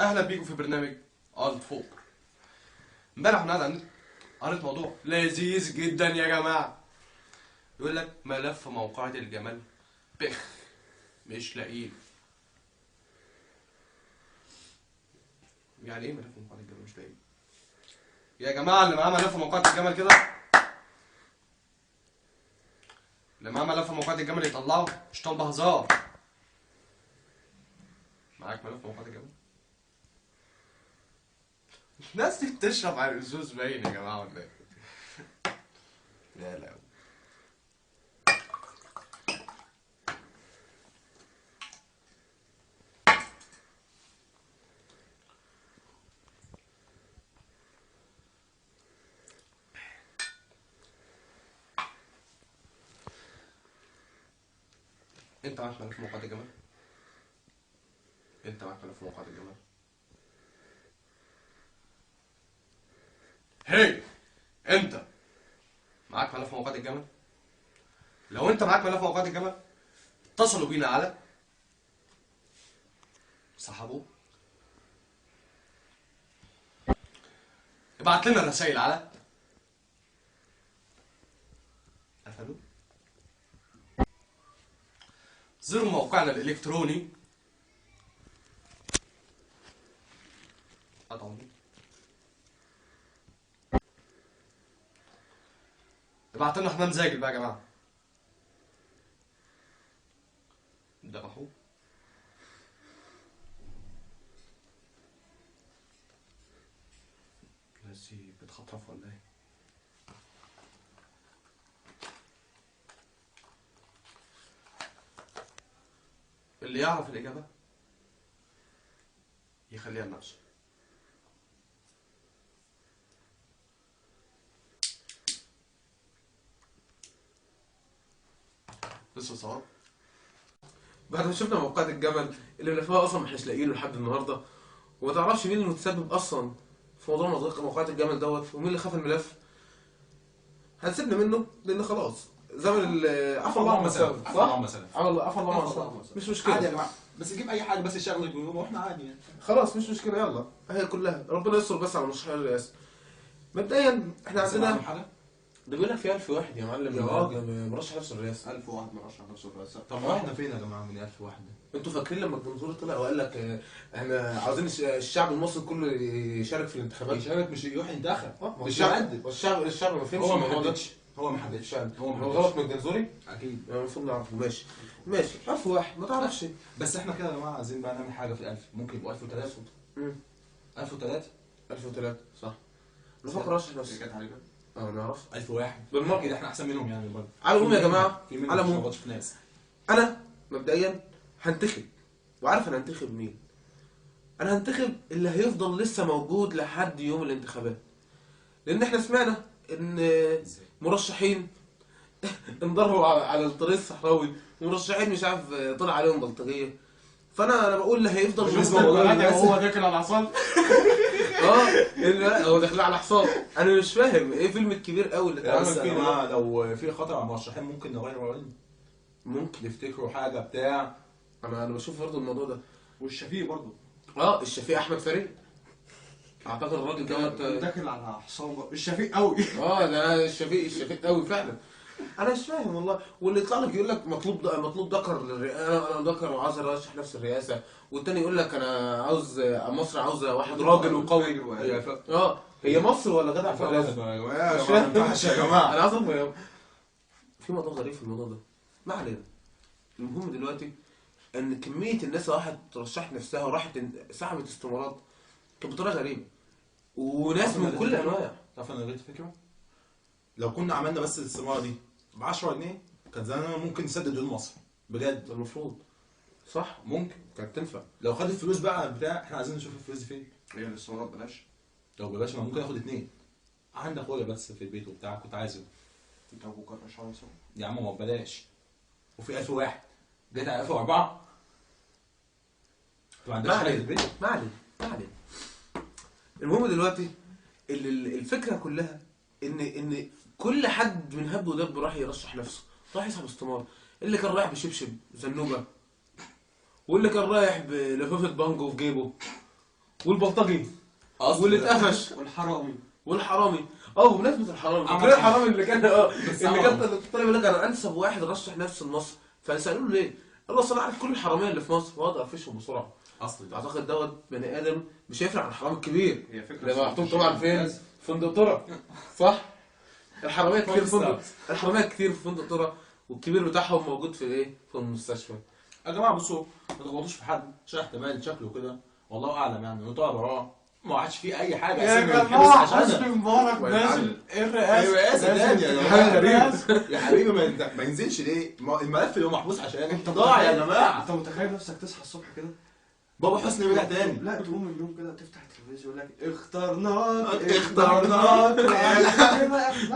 اهلا بيكم في برنامج الت فوق. امبارح وانا قاعد على النت قريت موضوع لذيذ جدا يا جماعه. يقول لك ملف موقعة الجمال بخ مش لاقيه. يعني ايه ملف موقعة الجمال مش لاقيه؟ يا جماعه اللي معاه ملف موقعة الجمل كده، اللي معاه ملف موقعة الجمل يطلعه، مش طالبه هزار. معاك ملف موقعة الجمل؟ الناس دي بتشرب على الازوز باين يا جماعه ولا ايه؟ لا لا. انت معاك ملف موقعة الجمل؟ انت معاك ملف موقعة الجمل؟ هي انت معاك ملف موقعة الجمل؟ لو انت معاك ملف موقعة الجمل اتصلوا بينا على صحابه، ابعت لنا الرسائل على قفلوا، زوروا موقعنا الالكتروني قطعوا، ابعت لنا حمام زاجل بقى يا جماعه، ذبحوه. الناس دي بتخطف ولا ايه؟ اللي يعرف الاجابه يخليها لنفسه. لسه صور بعد ما شفنا موقعة الجمل اللي لفها اصلا ما احناش لاقيينه لحد النهارده، وما تعرفش مين المتسبب اصلا في موضوع موقعة الجمل دوت، ومين اللي خف الملف. هنسيبنا منه لان خلاص زمن عفى الله عما سلف. عفى الله عما سلف. عفى الله عما سلف. مش مشكله عادي يا جماعه، بس نجيب اي حاجه بس يشغل الجمهور واحنا عادي يعني. خلاص مش مشكله، يلا هي كلها ربنا يستر بس على مرشحين الرئاسه. مبدئيا احنا عندنا حاجه ده بيقول لك في 1000 واحد يا معلم يا راجل. مرشح نفس الرئاسه. 1000 واحد مرشح نفسه الرئاسه. طب ما احنا فين يا جماعه من 1000 واحد ده؟ انتوا فاكرين لما الجمهور طلع وقال لك احنا عاوزين الشعب المصري كله يشارك في الانتخابات؟ يشارك مش يروح ينتخب. هو مش الشعب يقدم. الشعب ما فهمش هو ما الموضوع ده. حددش. هو ما حددش. هو غلط من الجنزوري. اكيد. المفروض نعرفه. ماشي 1000 واحد ما تعرفش. بس احنا كده يا جماعه عايزين بقى نعمل حاجه في ال1000. ممكن يبقوا 1003. 1003. 1003 صح. نفكر اشرح نفسي. كانت حاجه نعرف 1001 بالمره. اكيد احنا احسن منهم يعني برضه. على العموم يا جماعه، في منهم على مش العموم موجودش في ناس. انا مبدئيا هنتخب، وعارف انا هنتخب مين. انا هنتخب اللي هيفضل لسه موجود لحد يوم الانتخابات، لان احنا سمعنا ان مرشحين انضربوا على الطريق الصحراوي، ومرشحين مش عارف طلع عليهم بلطجيه. فانا بقول اللي هيفضل هو داخل على العصام. لا هو داخل على حصان. انا مش فاهم ايه فيلم الكبير قوي اللي اتعمل بس يا فيه. جماعه لو في خطر على المرشحين ممكن نغير رأينا. ممكن نفتكروا حاجه بتاع. انا بشوف برضه الموضوع ده. والشفيق برضه. الشفيق احمد فريد، اعتقد الراجل دوت داخل على حصان الشفيق قوي. ده الشفيق قوي فعلا. انا مش فاهم والله. واللي يطلع لك يقول لك مطلوب ذكر انا ذكر وعاوز ارشح نفس الرئاسه، والتاني يقول لك انا عاوز مصر عاوزه واحد راجل وقوي. هي مصر ولا جدع في الرئاسه؟ يا جماعه. انا عاوز افهم. في موضوع غريب في الموضوع ده، ما علينا. المهم دلوقتي ان كميه الناس اللي راحت ترشح نفسها وراحت سحبت استمارات كانت بطريقه غريبه، وناس من كل الانواع. تعرف انا لقيت فكره؟ لو كنا عملنا بس الاستماره دي ب 10 جنيه كان زماننا ممكن نسدد ديون مصر بجد. المفروض صح، ممكن كانت تنفع. لو خد الفلوس بقى بتاع. احنا عايزين نشوف الفلوس دي فين. هي الاستمارات بلاش. لو ببلاش انا ممكن اخد 2. عندي اخويا بس في البيت وبتاع كنت عايزه. انت ابوك رشح على العصام يا عم ما ببلاش. وفي 1000 واحد جيت على 1004. ما عندكش حاجه في البيت. ما علينا. المهم دلوقتي الفكره كلها ان كل حد من هب ودب راح يرشح نفسه، راح يسحب استماره. اللي كان رايح بشبشب زنوبه، واللي كان رايح بلفافه بانجو في جيبه، والبلطجي واللي اتقفش والحرامي. بمناسبة الحرامي، فاكرين الحرامي اللي كان اللي كان طالب يقول لك انا انسب واحد رشح نفسه لمصر، فسالوه ليه؟ قال له اصل انا عارف كل الحراميه اللي في مصر واقدر اقفشهم بسرعه. اصلي اعتقد دوت بني ادم مش هيفرق عن الحرامي الكبير هي فكره اللي محطوط طبعا فين؟ في فندق طرة، صح؟ الحراميه كتير في فندق، الحراميه كتير في فندق طرة، والكبير بتاعهم موجود في ايه؟ في المستشفى. يا جماعه بصوا ما تغلطوش في حد عشان احتمال شكله كده والله اعلم يعني انه طالع وراه ما عادش فيه اي حاجه يا أساساً جماعه يتحبس حسني عشانها. مبارك نازل الرئاسه تاني يا حاجة جماعه. غريبة. يا حبيبي ما ينزلش ليه؟ الملف اللي هو محبوس عشانه ضاع يا جماعه. انت متخيل نفسك تصحى الصبح كده بابا حسني رجع تاني. لا تقوم من النوم كده تفتح التلفزيون يقول لك اخترناك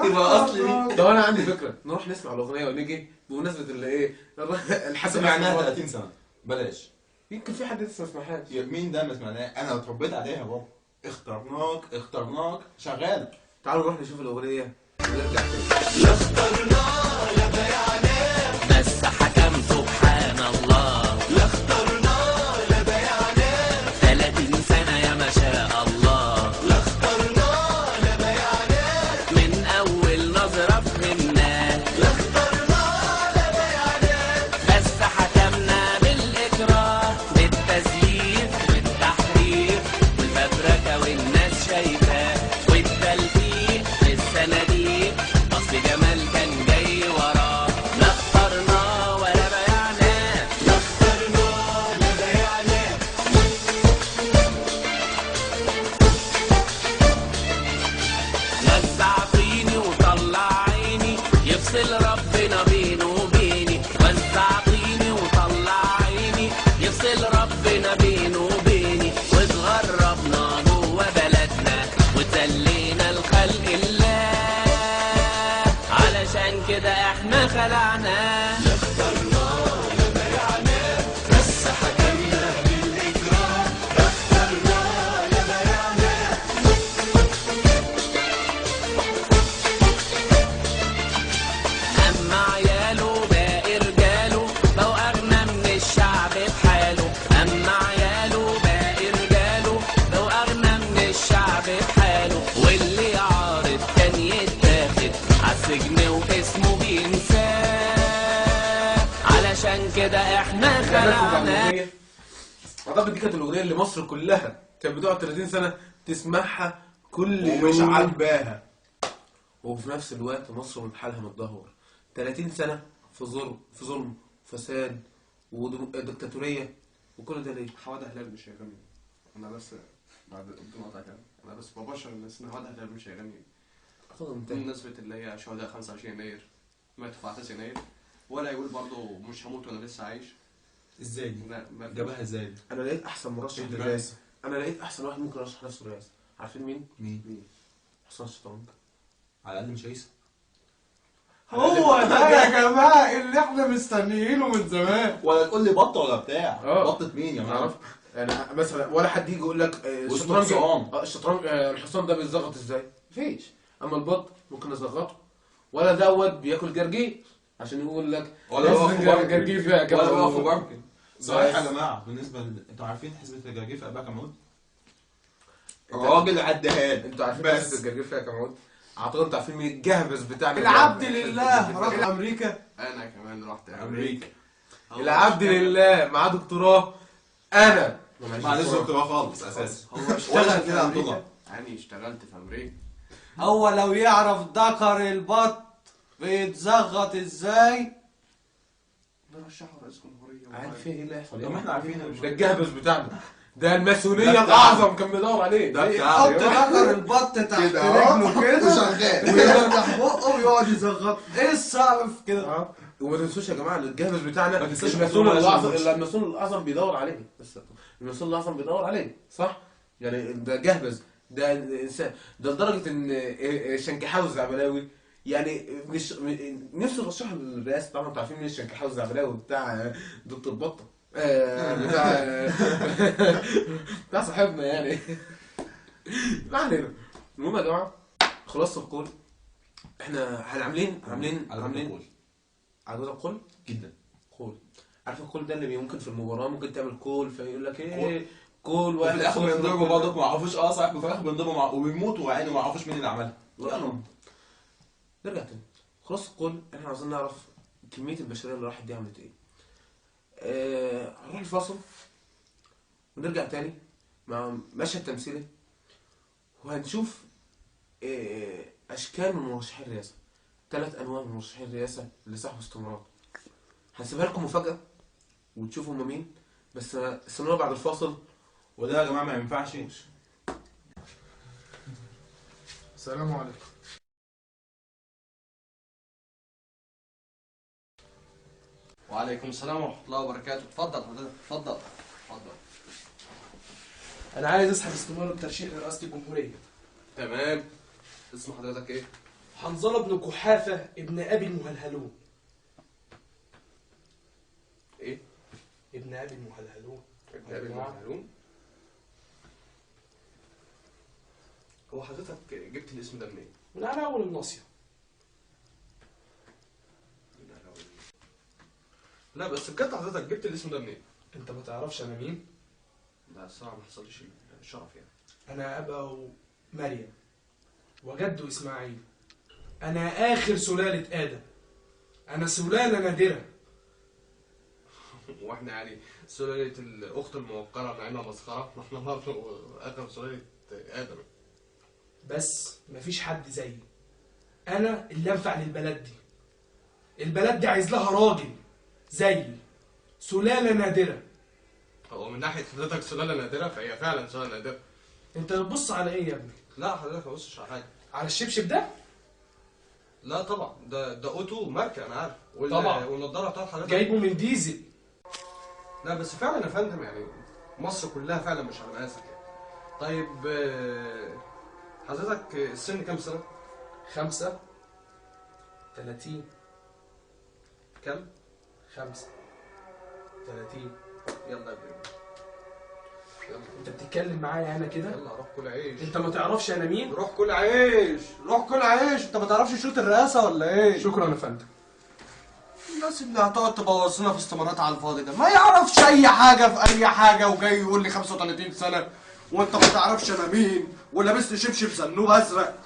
يبقى اصلي طب انا عندي فكره، نروح نسمع الاغنيه ونيجي بمناسبه اللي ايه؟ الحسن سمعناها 30 سنه بلاش. يمكن في حد لسه ما سمعهاش. مين ده ما سمعناه؟ انا اتربيت عليها بابا. اخترناك شغال. تعالوا نروح نشوف الاغنيه ونرجع تاني. بس حكم سبحان الله، لا اخترنا لا بيعنا 30 سنة يا ما شاء الله، لا اخترنا لا بيعنا من أول نظرة فهمنا، لا اخترنا لا بيعنا بس حكمنا بالإكراه بالتزييف والتحريف والفبركة والناس شايفاه والتلفيق للصناديق، أصل جمال كان جاي وراه، لا اخترنا ولا بيعنا، لا اخترنا ولا بيعنا وزع طيني وطلع عيني يفصل ربنا بينه وبيني، وزع طيني وطلع عيني يفصل ربنا بينه وبيني، واتغربنا جوه بلدنا وتلينا الخلق الله، علشان كده احنا خلعنا. أما عياله باقي رجاله بقوا أغنى من الشعب بحاله، أما عياله باقي رجاله بقوا أغنى من الشعب بحاله، واللي يعارض كان يتاخد عالسجن واسمه بينساه، علشان كده احنا خلعنا. اعتقد دي كانت الاغنيه اللي مصر كلها كانت بتقعد 30 سنه تسمعها كل ومش يوم، عاجباها. وفي نفس الوقت مصر من حالها متدهور. 30 سنه في ظلم فساد ودكتاتوريه، وكل ده ليه؟ حوادث هلال مش هيغني. انا بس بعد بدون قطع كلام انا بس ببشر الناس ان حوادث هلال مش هيغني اعتقد انتهى. بمناسبة اللي هي شهداء 25 يناير ماتوا في احداث يناير، ولا يقول برضه مش هموت وانا لسه عايش. ازاي دي؟ لا ما جابها ازاي دي؟ انا لقيت احسن مرشح انت للرئاسه، انا لقيت احسن واحد ممكن يرشح نفسه للرئاسه. عارفين مين؟ مين؟ حسن الشطرنج. على الاقل مش هيثم. هو ده يا جماعة اللي احنا مستنيينه من زمان. ولا تقول لي بطه ولا بتاع. اه. بطه مين يا ما معلم؟ عرفت يعني مثلا ولا حد يجي يقول لك واسمه حصان. الشطرنج الحصان ده بيتزغط ازاي؟ مفيش. اما البط ممكن نزغطه، ولا دوت بياكل جرجير عشان يقول لك ولا هو لازم في بركة. جرجير فيها كام ولا هو في عود. بركة. صحيح يا جماعه بالنسبه انتوا عارفين حسبه الجرجير في اباء كمود؟ راجل عدهان. انتوا عارفين بس. بس الجرجير فيها كام عود؟ اعتقد انتوا عارفين مين الجهبذ بتاعنا؟ العبد لله راح امريكا، انا كمان رحت امريكا. العبد لله معاه دكتوراه، انا معلش دكتوراه خالص اساسا. هو ولا اشتغل شغال في على امريكا، الدولار. يعني اشتغلت في امريكا. هو لو يعرف ذكر البط بيتزغط ازاي نرشحه رئيس جمهورية. عارف ايه اللي هيحصل؟ طب ما احنا عارفين يا ده الجهبذ بتاعنا، ده الماسونيه ده بتاعنا. الاعظم كان بيدور عليه. ده إيه؟ بتاعنا. حط ذكر البط تحت كده اهو. رجله كده وشغال. ويفتح بقه ويقعد يزغط. ايه الصعب في كده؟ وما تنسوش يا جماعه الجهبذ بتاعنا ما تنساش المسؤول الدكتور الاعظم، ماشي. المسؤول الاعظم بيدور عليه. بس المسؤول الاعظم بيدور عليه، صح؟ يعني ده جهبذ، ده انسان، ده لدرجه ان شنكحاوي الزعبلاوي يعني مش نفسه يرشحه للرئاسه. طبعا انتوا عارفين مين الشنكحاوي الزعبلاوي بتاع دكتور بطه، بتاع صاحبنا يعني. ما علينا. المهم يا جماعه خلاص القول، احنا عاملين قول. عدد القول جدا. قول. عارف القول ده اللي ممكن في المباراه ممكن تعمل قول فيقول لك ايه كل وفي واحد الاخر يخلص بينضربوا من برضه ما يعرفوش. اه صحيح، في الاخر بينضربوا وبيموتوا وعيني ما يعرفوش مين اللي عملها. لا نرجع تاني. خلاص الكل احنا عاوزين نعرف كمية البشرية اللي راحت دي عملت ايه. هنروح الفاصل ونرجع تاني مع مشهد تمثيلي، وهنشوف اشكال من مرشحين الرئاسة. 3 انواع من مرشحين الرئاسة اللي سحبوا استمرار. هنسيبها لكم مفاجأة وتشوفوا هم مين، بس استنونا بعد الفاصل. وده يا جماعه ما ينفعش. السلام عليكم. وعليكم السلام ورحمه الله وبركاته. اتفضل حضرتك، اتفضل. انا عايز اسحب استمرار الترشيح لرئاسة الجمهورية. تمام. اسم حضرتك ايه؟ حنظلة بن كحافة ابن ابي المهلهلون. ايه؟ ابن ابي المهلهلون. ابن ابي المهلهلون. هو حضرتك جبت الاسم ده منين؟ من على اول الناصية. لا بس بجد حضرتك جبت الاسم ده منين؟ انت ما تعرفش انا مين؟ لا الصراحه ما حصلش الشرف يعني. انا ابا مريم وجد اسماعيل. انا اخر سلالة ادم. انا سلالة نادرة. واحنا يعني سلالة الاخت الموقرة نعيمة مسخرة، احنا برضه اخر سلالة ادم. بس مفيش حد زيي. انا اللي انفع للبلد دي. البلد دي عايز لها راجل زيي، سلالة نادرة. هو من ناحية حضرتك سلالة نادرة فهي فعلا سلالة نادرة. انت بتبص على ايه يا ابني؟ لا حضرتك ما بصش على حاجة. على الشبشب ده؟ لا طبعا ده اوتو ماركة انا عارف. طبعا. والنضارة بتاعت حضرتك جايبه من ديزل. لا بس فعلا يا فندم يعني مصر كلها فعلا مش على مقاسك يعني. طيب حضرتك السن كام سنة؟ 35. كام؟ 35. يلا يا ابني. يلا انت بتتكلم معايا انا كده؟ يلا روح كل عيش. انت ما تعرفش انا مين؟ روح كل عيش، روح كل عيش. انت ما تعرفش شوط الرئاسة ولا ايه؟ شكرا يا فندم. الناس اللي هتقعد تبوظ لنا في استمارات على الفاضي ده ما يعرفش اي حاجة في اي حاجة، وجاي يقول لي 35 سنة وانت ما تعرفش انا مين، ولابس لي شبشب زنوب ازرق.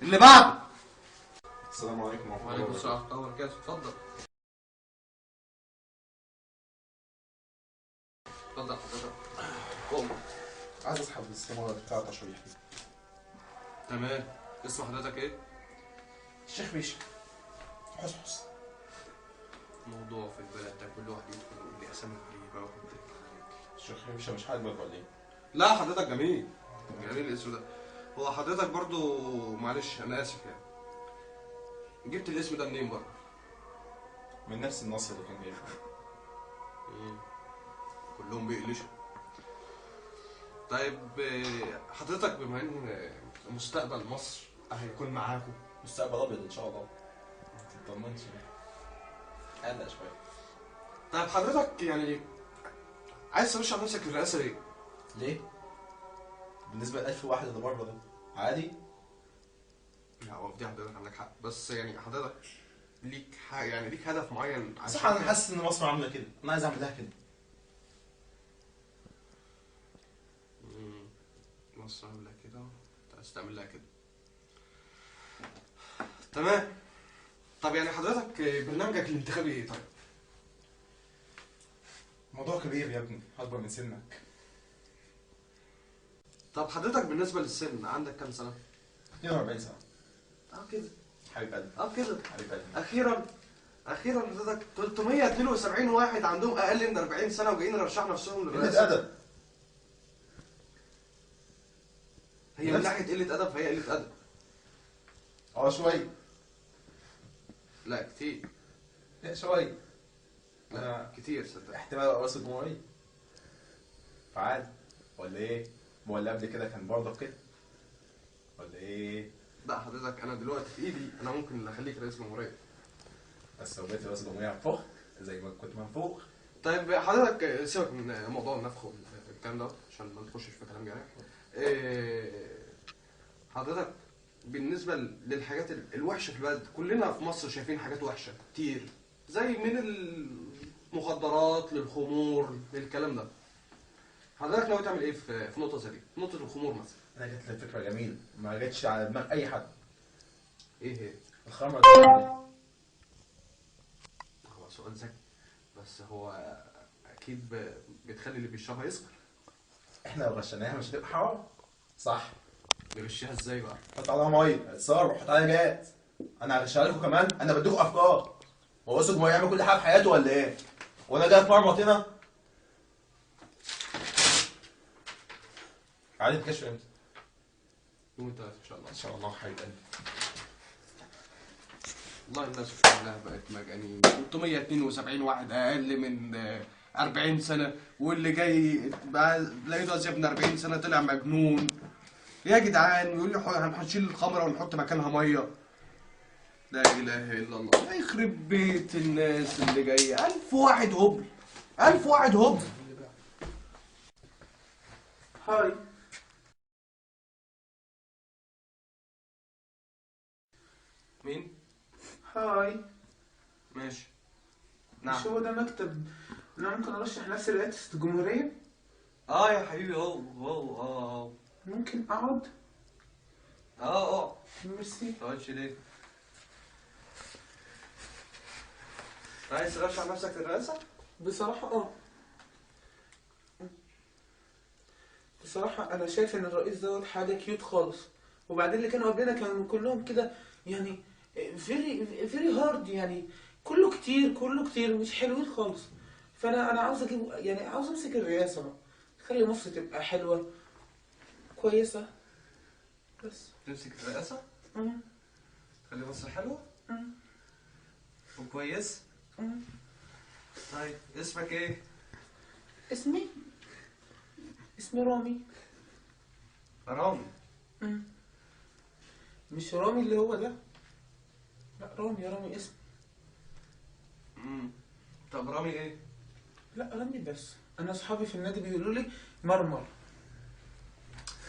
اللي بعده. السلام عليكم ورحمه الله وعليكم السلام وبركاته. ورحمة الله وبركاته. اتفضل. اتفضل حضرتك. قوم. عايز اسحب الاستماره بتاع التشريح دي. تمام. اسم حضرتك ايه؟ الشيخ بيشي. حس. موضوع في البلد ده كل واحد يدخل يقول لي اسامي غريبة الشيخ مش عاجبك ولا ايه؟ لا حضرتك جميل. جميل الاسم ده. هو حضرتك برضو معلش انا اسف يعني. جبت الاسم ده منين برضه؟ من نفس النص اللي كان جايبه. كلهم بيقلشوا. طيب حضرتك بما ان مستقبل مصر هيكون معاكم. مستقبل ابيض ان شاء الله. ما تطمنش. قلق شويه. طيب حضرتك يعني عايز ترشح نفسك للرئاسه ليه؟ ليه؟ بالنسبه ل 1000 واحد اللي بره ده عادي؟ لا هو في دي حضرتك عندك حق، بس يعني حضرتك ليك يعني ليك هدف معين عشان صح. انا حاسس ان مصر عامله كده، انا عايز اعمل لها كده. مصر عامله كده، انت عايز تعمل لها كده. تمام. طب يعني حضرتك برنامجك الانتخابي ايه طيب؟ موضوع كبير يا ابني، اكبر من سنك. طب حضرتك بالنسبه للسن عندك كام سنه؟ 42 سنه. كده. حبيب قلبي. كده. حبيب قلبي. اخيرا حضرتك 372 واحد عندهم اقل من 40 سنه وجايين يرشحوا نفسهم قلة للرئاسه. ادب. هي من ناحيه قله ادب فهي قله ادب. شويه. لا كتير. لا شويه. لا كتير صدق. احتمال رئيس الجمهوريه. فعال ولا ايه؟ ولا قبل كده كان برضه كده؟ ولا ايه؟ لا حضرتك انا دلوقتي في ايدي انا ممكن اللي اخليك رئيس جمهوريه. بس لو بقيت رئيس الجمهوريه هنفخ زي ما كنت منفوخ. طيب حضرتك سيبك من موضوع النفخ والكلام ده عشان ما نخشش في كلام جارح. حضرتك بالنسبه للحاجات الوحشه في البلد، كلنا في مصر شايفين حاجات وحشه كتير زي من المخدرات للخمور للكلام ده. حضرتك ناوي تعمل ايه في نقطه زي دي؟ نقطه الخمور مثلا. انا جت لي فكره جميله ما جتش على دماغ اي حد. ايه هي؟ الخمره دي. هو سؤال ذكي، بس هو اكيد بتخلي اللي بيشربها يسكر. احنا لو غشيناها مش هتبقى حرام. صح. نغشيها ازاي بقى؟ حط عليها ميه، اتصرف، حط عليها جاز. انا هغشها لكم كمان، انا بديكم افكار. هو اسمه ما يعمل كل حاجه في حياته ولا ايه؟ وانا جاي اتمرمط هنا؟ عادي الكشف امتى؟ يوم التلات ان شاء الله. ان شاء الله حبيب قلبي. والله الناس كلها بقت مجانين. 372 واحد اقل من 40 سنه، واللي جاي بقى لقيته ازيد من 40 سنه طلع مجنون. يا جدعان يقول لي هنشيل الخمره ونحط مكانها ميه. لا اله الا الله، لا يخرب بيت الناس اللي جايه. 1000 واحد هبل، 1000 واحد هبل. هاي. مين؟ هاي. ماشي. مش نعم. هو ده مكتب انا ممكن ارشح نفسي لرئاسة الجمهورية؟ اه يا حبيبي اهو. ممكن اقعد؟ اه ميرسي. تقعدش ليه؟ عايز ترشح نفسك للرئاسة؟ بصراحة بصراحة أنا شايف إن الرئيس دوت حاجة كيوت خالص، وبعدين اللي كانوا قبلنا كانوا كلهم كده يعني very hard، يعني كله كتير مش حلوين خالص. فأنا عاوز أجيب، يعني عاوز أمسك الرئاسة بقى، خلي مصر تبقى حلوة كويسة بس. تمسك الرئاسة؟ مم. خلي مصر حلوة؟ مم. وكويس؟ مم. طيب اسمك ايه؟ اسمي رامي. رامي. مم. مش رامي اللي هو ده، لا رامي اسم. طب رامي ايه؟ لا رامي بس. انا اصحابي في النادي بيقولوا لي مرمر.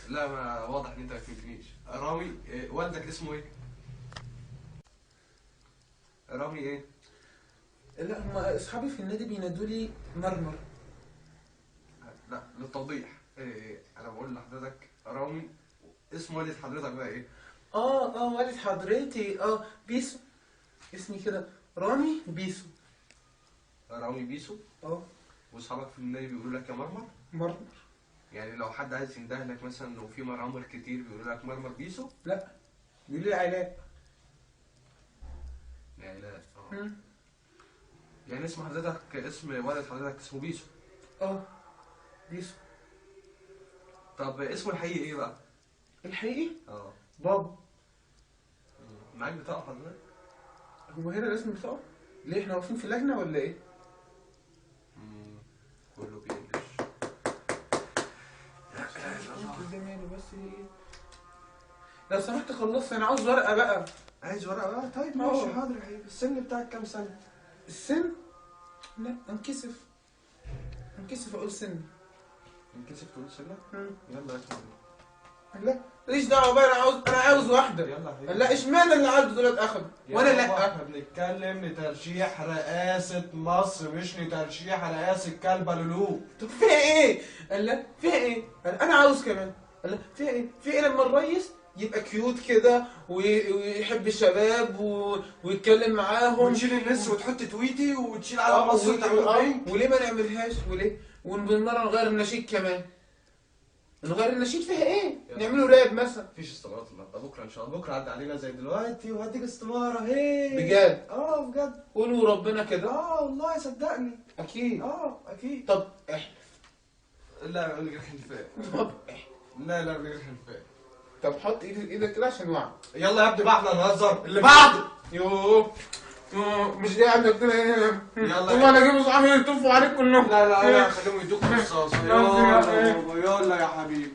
لا ما واضح ان انت ما فهمتنيش. رامي إيه؟ والدك اسمه ايه؟ رامي ايه؟ لا هم اصحابي في النادي بينادوا لي مرمر. لا للتوضيح إيه، انا بقول لحضرتك رامي، اسم والد حضرتك بقى ايه؟ والد حضرتي بيسو. اسمي كده رامي بيسو. رامي بيسو. واصحابك في النادي بيقولوا لك يا مرمر؟ مرمر. يعني لو حد عايز ينده لك مثلا لو في مرامر كتير بيقولوا لك مرمر بيسو؟ لا بيقولوا لي علاء. يعني لا يعني اسم حضرتك، اسم والد حضرتك اسمه بيسو؟ بيسو. طب اسمه الحقيقي ايه بقى؟ الحقيقي؟ اه بابا. معاك بطاقة حضرتك؟ هو هنا الاسم بتاعه؟ ليه احنا واقفين في لجنة ولا ايه؟ كله بينجلش. بس لو سمحت خلصت، انا عاوز ورقة بقى. عايز ورقة بقى؟ طيب ماشي حاضر يا حبيبي. السن بتاعك كام سنة؟ السن؟ لا انكسف اقول سن. انكسف تقول سنة؟ يلا اسمع. لا ماليش دعوه بقى، انا عاوز واحده. يلا يا حبيبي. لا اشمعنى اللي عنده دولت اخد وانا لا؟ احنا بنتكلم لترشيح رئاسة مصر مش لترشيح رئاسة كلبة لولو. طب فيها ايه؟ قال لا فيها ايه؟ انا عاوز كمان. قال لا فيها ايه لما الريس يبقى كيوت كده ويحب الشباب ويتكلم معاهم وتشيل الناس وتحط تويتي وتشيل على مصر وتعمل بينك. وليه ما نعملهاش؟ وليه؟ وبالمره نغير النشيد كمان. نغير النشيد فيها ايه؟ نعمله راب مثلا. مفيش استمارات النهارده، بكره ان شاء الله. بكره عدى علينا زي دلوقتي وهديك استماره. هي بجد؟ بجد. قولوا ربنا كده. والله صدقني. اكيد. اكيد. طب احلف. لا من غير حلفان. طب احلف. لا من غير حلفان. طب حط ايدك كده عشان وعد. يلا يا ابني بقى احنا نهزر. اللي بعده. يوه مش جاي عندك كده. يلا والله انا اجيب صحابي يطفوا عليك كلهم. لا خليهم يدوك رصاصه. يلا يا حبيبي.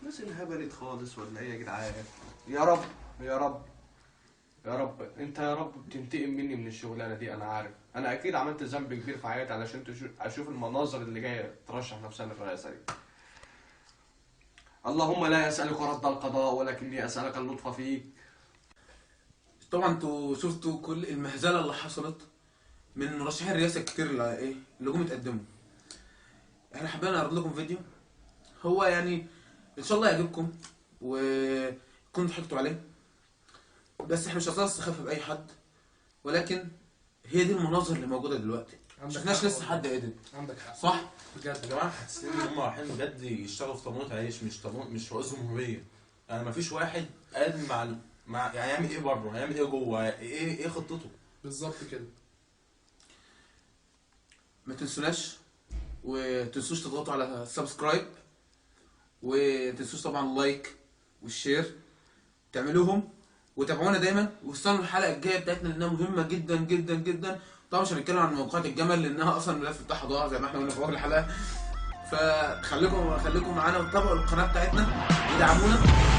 الناس انهبلت خالص ولا ايه يا جدعان؟ يا رب انت يا رب بتنتقم مني من الشغلانه دي. انا عارف انا اكيد عملت ذنب كبير في حياتي علشان اشوف المناظر اللي جايه ترشح نفسها للرئاسه دي. اللهم لا اسالك رد القضاء ولكني اسالك اللطف فيك. طبعا انتوا شفتوا كل المهزله اللي حصلت من مرشحين الرئاسه كتير اللي جم اتقدموا. احنا حابين نعرض لكم فيديو، هو يعني ان شاء الله يعجبكم ويكون ضحكتوا عليه، بس احنا مش قصدنا نستخف باي حد، ولكن هي دي المناظر اللي موجوده دلوقتي. ما عندك شفناش حق لسه والله. حد قادر، عندك حق صح؟ يا جماعه حاسين ان هم رايحين بجد يشتغلوا في طابونة عيش، مش رئيس جمهوريه. يعني مفيش واحد قال مع يعني يعمل ايه بره، هيعمل ايه جوه، ايه خطته. بالظبط كده. ما تنسوناش وتنسوش تضغطوا على سبسكرايب، وتنسوش طبعا اللايك والشير تعملوهم، وتابعونا دايما، واستنوا الحلقه الجايه بتاعتنا لانها مهمه جدا جدا جدا. طبعا مش هنتكلم عن موقعات الجمل لانها اصلا الملف بتاعها ضاع زي ما احنا قلنا في اول الحلقه، فخليكم معانا وتابعوا القناه بتاعتنا ودعمونا.